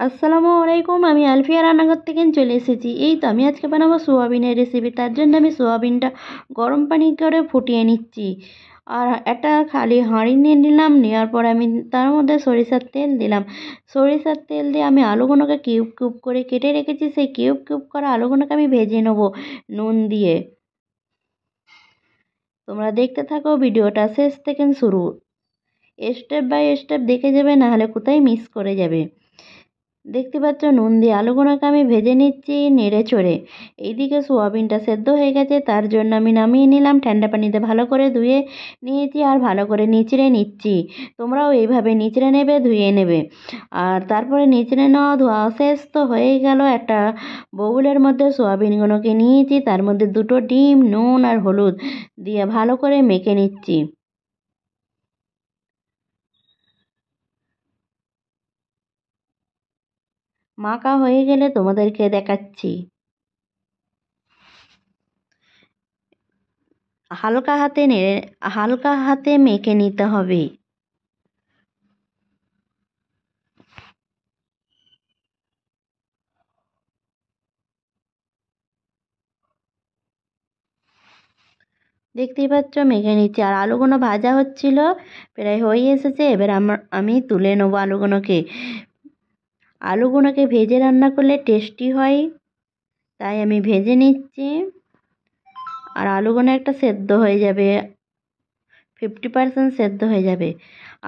আসসালামু আলাইকুম। আমি আলফিয়া রান্নাঘর থেকে চলে এসেছি। এই তো আমি আজকে বানাবো সোয়াবিনের রেসিপি। তার জন্য আমি সোয়াবিনটা গরম পানি করে ফুটিয়ে নিচ্ছি। আর একটা খালি হাঁড়ি নিয়ে নিলাম। নেওয়ার পর আমি তার মধ্যে সরিষার তেল দিলাম। সরিষার তেল দিয়ে আমি আলুগুলোকে কিউব কিউব করে কেটে রেখেছি। সেই কিউব কিউব করা আলুগুলোকে আমি ভেজে নেবো নুন দিয়ে। তোমরা দেখতে থাকো ভিডিওটা শেষ থেকে শুরু। স্টেপ বাই স্টেপ দেখে যাবে, নাহলে কোথায় মিস করে যাবে। দেখতে পাচ্ছ নুন দিয়ে আলুগুলোকে আমি ভেজে নিচ্ছি নেড়ে চড়ে। এইদিকে সোয়াবিনটা সেদ্ধ হয়ে গেছে, তার জন্য আমি নামিয়ে নিলাম। ঠান্ডা পানিতে ভালো করে ধুয়ে নিয়েছি আর ভালো করে নিচড়ে নিচ্ছি। তোমরাও এইভাবে নিচড়ে নেবে, ধুয়ে নেবে। আর তারপরে নিচড়ে নেওয়া ধোয়া শেষ তো হয়ে গেল। একটা বউলের মধ্যে সোয়াবিনগুলোকে নিয়েছি, তার মধ্যে দুটো ডিম, নুন আর হলুদ দিয়ে ভালো করে মেখে নিচ্ছি। মাখা হয়ে গেলে তোমাদেরকে দেখাচ্ছি। হালকা হাতে মেখে নিতে হবে। দেখতেই পাচ্ছ মেখে নিচ্ছি। আর আলুগুলো ভাজা হচ্ছিল, প্রায় হয়ে এসেছে। এবার আমি তুলে নেবো আলুগুলোকে। আলুগুলোকে ভেজে রান্না করলে টেস্টি হয়, তাই আমি ভেজে নিচ্ছি। আর আলুগুলো একটা সেদ্ধ হয়ে যাবে, 50% সেদ্ধ হয়ে যাবে।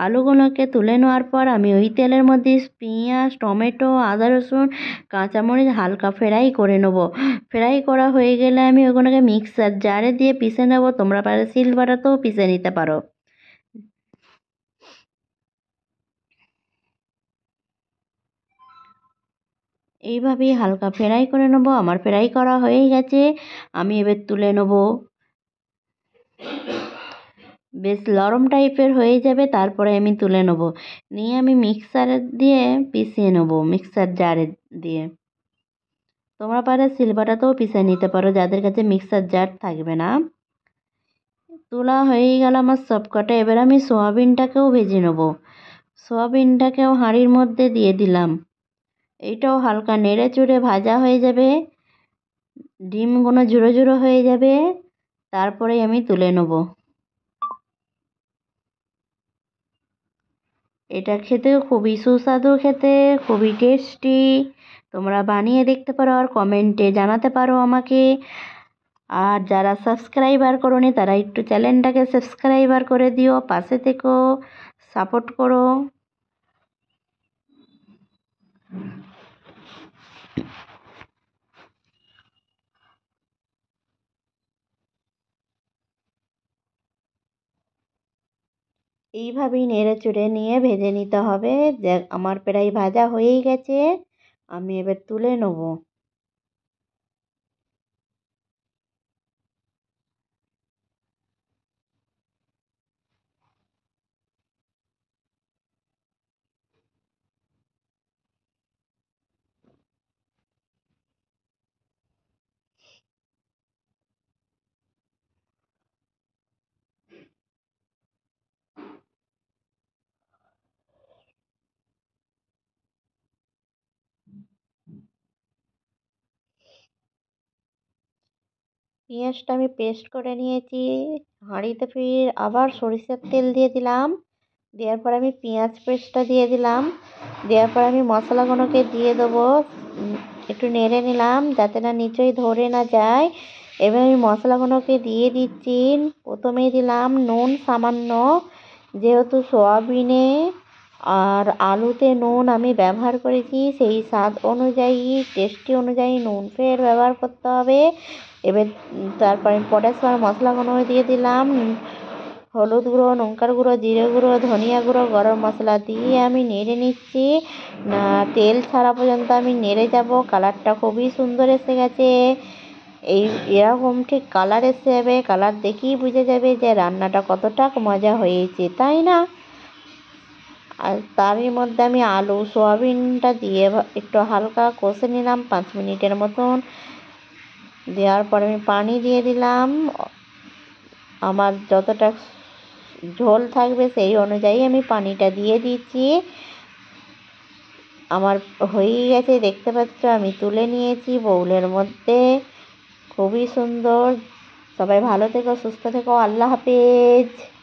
আলুগুলোকে তুলে নেওয়ার পর আমি ওই তেলের মধ্যে পেঁয়াজ, টমেটো, আদা, রসুন, কাঁচামরিচ হালকা ফ্রাই করে নেবো। ফ্রাই করা হয়ে গেলে আমি ওগুলোকে মিক্সার জারে দিয়ে পিষে নেবো। তোমরা পারো শিলবাটাতেও পিষে নিতে পারো। এইভাবেই হালকা ফ্রাই করে নেবো। আমার ফ্রাই করা হয়ে গেছে, আমি এবার তুলে নেবো। বেশ নরম টাইপের হয়ে যাবে, তারপরে আমি তুলে নেবো। নিয়ে আমি মিক্সারে দিয়ে পিষিয়ে নেবো, মিক্সার জারে দিয়ে। তোমরা পারে শিলবাটাতেও পিষে নিতে পারো, যাদের কাছে মিক্সার জার থাকবে না। তোলা হয়ে গেল আমার সবকটা। এবার আমি সোয়াবিনটাকেও ভেজে নেবো। সোয়াবিনটাকেও হাঁড়ির মধ্যে দিয়ে দিলাম। এইটাও হালকা নেড়ে চড়ে ভাজা হয়ে যাবে, ডিমগুলো ঝুড়ো ঝুড়ো হয়ে যাবে, তারপরে আমি তুলে নেবো। এটা খেতেও খুবই সুস্বাদু, খেতে খুবই টেস্টি। তোমরা বানিয়ে দেখতে পারো আর কমেন্টে জানাতে পারো আমাকে। আর যারা সাবস্ক্রাইবার করোনি তারা একটু চ্যানেলটাকে সাবস্ক্রাইবার করে দিও, পাশে থেকো, সাপোর্ট করো। এইভাবেই নেড়ে চড়ে নিয়ে ভেজে নিতে হবে। আমার প্রায় ভাজা হয়েই গেছে, আমি এবার তুলে নেবো। পেঁয়াজটা আমি পেস্ট করে নিয়েছি। হাঁড়িতে ফির আবার সরিষার তেল দিয়ে দিলাম। দেওয়ার পর আমি পেঁয়াজ পেস্টটা দিয়ে দিলাম। দেওয়ার পর আমি মশলাগুলোকে দিয়ে দেবো। একটু নেড়ে নিলাম যাতে না নিচেই ধরে না যায়। এবার আমি মশলাগুলোকে দিয়ে দিচ্ছি। প্রথমেই দিলাম নুন সামান্য, যেহেতু সোয়াবিনে আর আলুতে নুন আমি ব্যবহার করেছি, সেই স্বাদ অনুযায়ী, টেস্টি অনুযায়ী নুন ফের ব্যবহার করতে হবে। এবার তারপরে পটাশ মশলাগুলো দিয়ে দিলাম। হলুদ গুঁড়ো, লঙ্কার গুঁড়ো, জিরে গুঁড়ো, ধনিয়া গুঁড়ো, গরম মশলা দিয়ে আমি নেড়ে নিচ্ছি। তেল ছাড়া পর্যন্ত আমি নেড়ে যাব। কালারটা খুবই সুন্দর এসে গেছে। এরকম ঠিক কালার এসে যাবে, কালার দেখেই বুঝে যাবে যে রান্নাটা কতটা মজা হয়েছে, তাই না? আর তারই মধ্যে আমি আলু সোয়াবিনটা দিয়ে একটু হালকা কষে নিলাম 5 মিনিটের মতন। দেওয়ার পরে আমি পানি দিয়ে দিলাম। আমার যতটা ঝোল থাকবে সেই অনুযায়ী আমি পানিটা দিয়ে দিচ্ছি। আমার হয়েই গেছে, দেখতে পাচ্ছ আমি তুলে নিয়েছি বাউলের মধ্যে। খুবই সুন্দর। সবাই ভালো থেকো, সুস্থ থেকো, আল্লাহ হাফেজ।